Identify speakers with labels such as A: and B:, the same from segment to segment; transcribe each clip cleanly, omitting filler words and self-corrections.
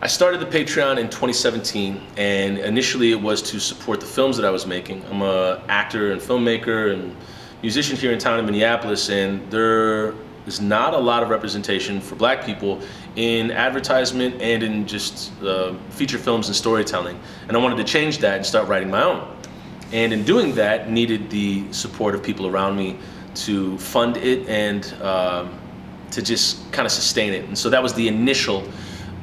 A: I started the Patreon in 2017, and initially it was to support the films that I was making. I'm an actor and filmmaker and musician here in town in Minneapolis, and there is not a lot of representation for black people in advertisement and in just feature films and storytelling. And I wanted to change that and start writing my own. And in doing that, needed the support of people around me to fund it and to just kind of sustain it. And so that was the initial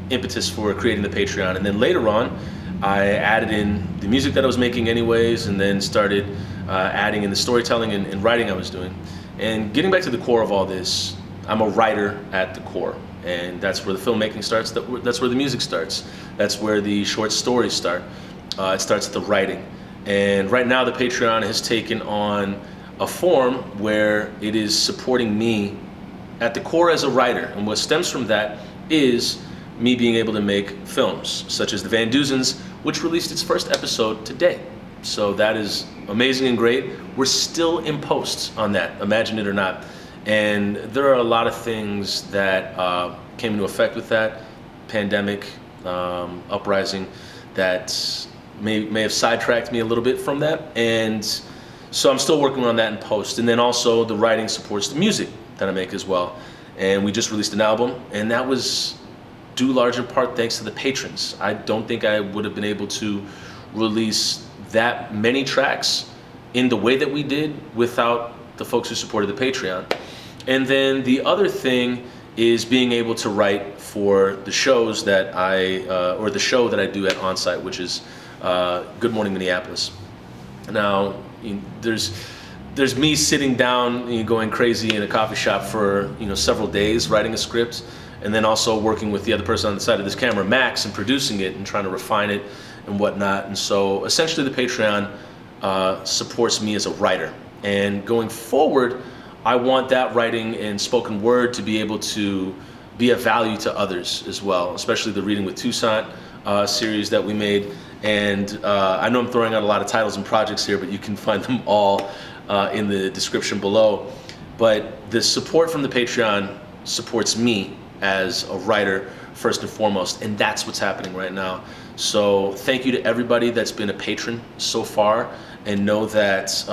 A: impetus for creating the Patreon. And then later on, I added in the music that I was making anyways, and then started adding in the storytelling and writing I was doing. And getting back to the core of all this, I'm a writer at the core. And that's where the filmmaking starts, that's where the music starts. That's where the short stories start. It starts at the writing. And right now the Patreon has taken on a form where it is supporting me at the core as a writer. And what stems from that is me being able to make films, such as The Van Duzens, which released its first episode today. So that is amazing and great. We're still in post on that, imagine it or not. And there are a lot of things that came into effect with that pandemic, uprising, that may have sidetracked me a little bit from that. And so I'm still working on that in post. And then also the writing supports the music that I make as well. And we just released an album, and that was due large in part thanks to the patrons. I don't think I would have been able to release that many tracks in the way that we did without the folks who supported the Patreon. And then the other thing is being able to write for the shows that or the show that I do at Onsite, which is Good Morning Minneapolis. Now, there's me sitting down, going crazy in a coffee shop for several days writing a script, and then also working with the other person on the side of this camera, Max, and producing it and trying to refine it and whatnot. And so essentially the Patreon supports me as a writer. And going forward, I want that writing and spoken word to be able to be of value to others as well, especially the Reading with Toussaint series that we made. And I know I'm throwing out a lot of titles and projects here, but you can find them all in the description below. But the support from the Patreon supports me as a writer first and foremost, and that's what's happening right now. So thank you to everybody that's been a patron so far, and know that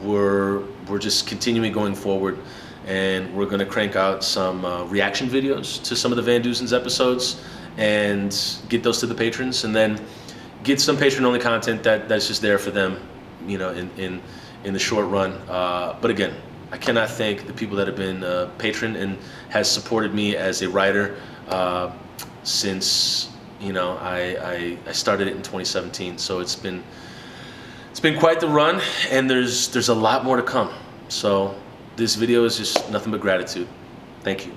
A: we're just continuing going forward, and we're going to crank out some reaction videos to some of the Van Duzens episodes and get those to the patrons, and then get some patron-only content that's just there for them, in the short run. But again, I cannot thank the people that have been patron and has supported me as a writer since I started it in 2017. So it's been quite the run, and there's a lot more to come. So this video is just nothing but gratitude. Thank you.